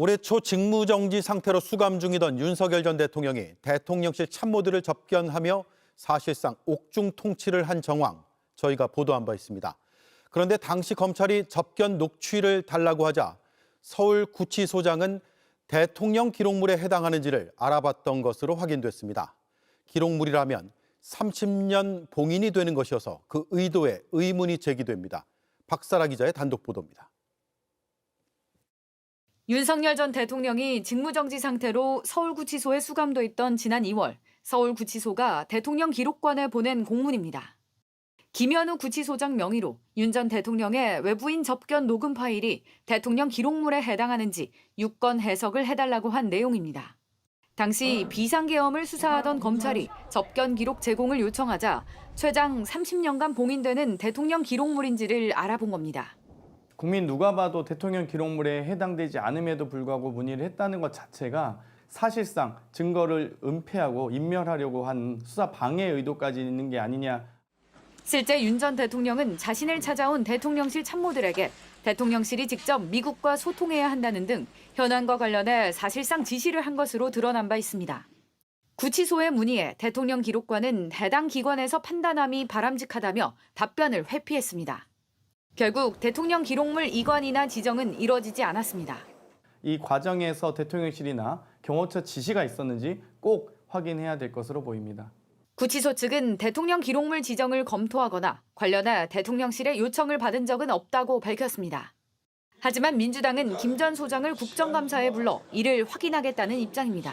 올해 초 직무정지 상태로 수감 중이던 윤석열 전 대통령이 대통령실 참모들을 접견하며 사실상 옥중 통치를 한 정황, 저희가 보도한 바 있습니다. 그런데 당시 검찰이 접견 녹취를 달라고 하자 서울구치소장은 대통령 기록물에 해당하는지를 알아봤던 것으로 확인됐습니다. 기록물이라면 30년 봉인이 되는 것이어서 그 의도에 의문이 제기됩니다. 박사라 기자의 단독 보도입니다. 윤석열 전 대통령이 직무정지 상태로 서울구치소에 수감돼 있던 지난 2월, 서울구치소가 대통령 기록관에 보낸 공문입니다. 김현우 구치소장 명의로 윤 전 대통령의 외부인 접견 녹음 파일이 대통령 기록물에 해당하는지 유권 해석을 해달라고 한 내용입니다. 당시 비상계엄을 수사하던 검찰이 접견 기록 제공을 요청하자 최장 30년간 봉인되는 대통령 기록물인지를 알아본 겁니다. 국민 누가 봐도 대통령 기록물에 해당되지 않음에도 불구하고 문의를 했다는 것 자체가 사실상 증거를 은폐하고 인멸하려고 한 수사 방해 의도까지 있는 게 아니냐. 실제 윤 전 대통령은 자신을 찾아온 대통령실 참모들에게 대통령실이 직접 미국과 소통해야 한다는 등 현안과 관련해 사실상 지시를 한 것으로 드러난 바 있습니다. 구치소의 문의에 대통령 기록관은 해당 기관에서 판단함이 바람직하다며 답변을 회피했습니다. 결국 대통령 기록물 이관이나 지정은 이뤄지지 않았습니다. 이 과정에서 대통령실이나 경호처 지시가 있었는지 꼭 확인해야 될 것으로 보입니다. 구치소 측은 대통령 기록물 지정을 검토하거나 관련해 대통령실의 요청을 받은 적은 없다고 밝혔습니다. 하지만 민주당은 김 전 소장을 국정감사에 불러 이를 확인하겠다는 입장입니다.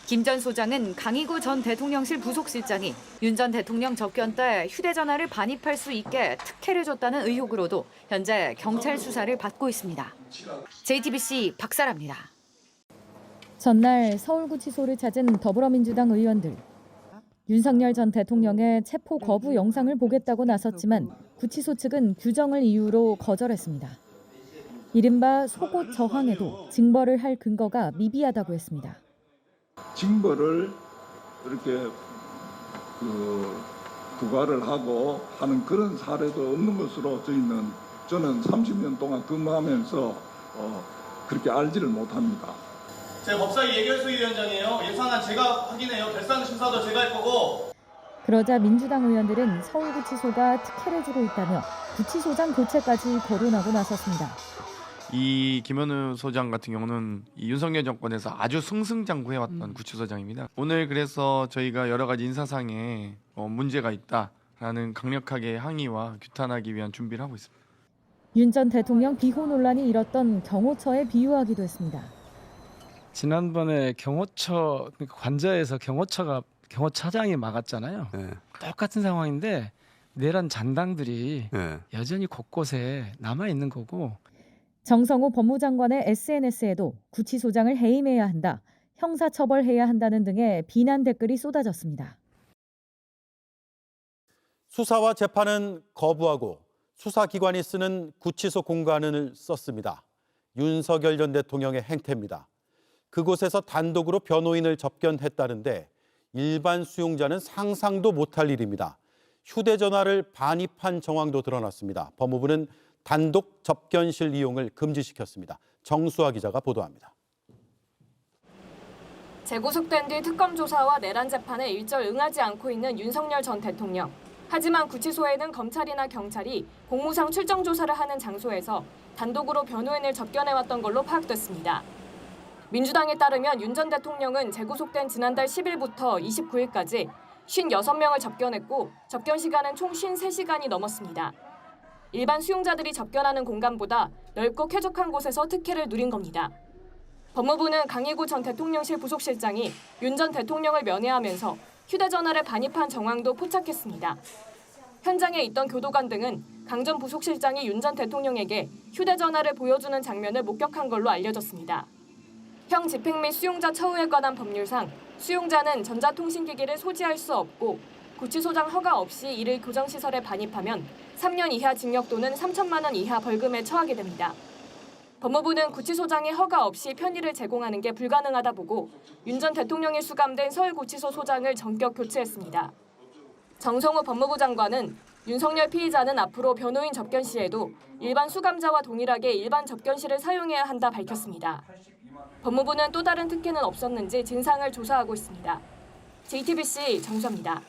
김 전 소장은 강희구 전 대통령실 부속실장이 윤 전 대통령 접견 때 휴대전화를 반입할 수 있게 특혜를 줬다는 의혹으로도 현재 경찰 수사를 받고 있습니다. JTBC 박사라입니다. 전날 서울구치소를 찾은 더불어민주당 의원들. 윤석열 전 대통령의 체포 거부 영상을 보겠다고 나섰지만 구치소 측은 규정을 이유로 거절했습니다. 이른바 속옷 저항에도 징벌을 할 근거가 미비하다고 했습니다. 징벌을 이렇게 부과를 하고 하는 그런 사례도 없는 것으로 저는 30년 동안 근무하면서 그렇게 알지를 못합니다. 제가 법사위 예결소위원장이에요. 예산안 제가 확인해요. 결산 심사도 제가 할 거고. 그러자 민주당 의원들은 서울구치소가 특혜를 주고 있다며 구치소장 교체까지 거론하고 나섰습니다. 이 김현우 소장 같은 경우는 이 윤석열 정권에서 아주 승승장구해왔던 구치소장입니다. 오늘 그래서 저희가 여러 가지 인사상에 문제가 있다라는 강력하게 항의와 규탄하기 위한 준비를 하고 있습니다. 윤 전 대통령 비호 논란이 일었던 경호처에 비유하기도 했습니다. 지난번에 경호처 관저에서 경호차장이 막았잖아요. 네. 똑같은 상황인데 내란 잔당들이 네. 여전히 곳곳에 남아 있는 거고. 정성호 법무장관의 SNS에도 구치소장을 해임해야 한다, 형사처벌해야 한다는 등의 비난 댓글이 쏟아졌습니다. 수사와 재판은 거부하고 수사기관이 쓰는 구치소 공간을 썼습니다. 윤석열 전 대통령의 행태입니다. 그곳에서 단독으로 변호인을 접견했다는데 일반 수용자는 상상도 못할 일입니다. 휴대전화를 반입한 정황도 드러났습니다. 법무부는 단독 접견실 이용을 금지시켰습니다. 정수아 기자가 보도합니다. 재구속된 뒤 특검 조사와 내란 재판에 일절 응하지 않고 있는 윤석열 전 대통령. 하지만 구치소에는 검찰이나 경찰이 공무상 출정 조사를 하는 장소에서 단독으로 변호인을 접견해왔던 걸로 파악됐습니다. 민주당에 따르면 윤 전 대통령은 재구속된 지난달 10일부터 29일까지 56명을 접견했고 접견 시간은 총 53시간이 넘었습니다. 일반 수용자들이 접견하는 공간보다 넓고 쾌적한 곳에서 특혜를 누린 겁니다. 법무부는 강희구 전 대통령실 부속실장이 윤 전 대통령을 면회하면서 휴대전화를 반입한 정황도 포착했습니다. 현장에 있던 교도관 등은 강 전 부속실장이 윤 전 대통령에게 휴대전화를 보여주는 장면을 목격한 걸로 알려졌습니다. 형 집행 및 수용자 처우에 관한 법률상 수용자는 전자통신기기를 소지할 수 없고 구치소장 허가 없이 이를 교정시설에 반입하면 3년 이하 징역 또는 3천만 원 이하 벌금에 처하게 됩니다. 법무부는 구치소장이 허가 없이 편의를 제공하는 게 불가능하다 보고 윤 전 대통령이 수감된 서울구치소 소장을 전격 교체했습니다. 정성호 법무부 장관은 윤석열 피의자는 앞으로 변호인 접견 시에도 일반 수감자와 동일하게 일반 접견실을 사용해야 한다 밝혔습니다. 법무부는 또 다른 특혜는 없었는지 진상을 조사하고 있습니다. JTBC 정수아입니다.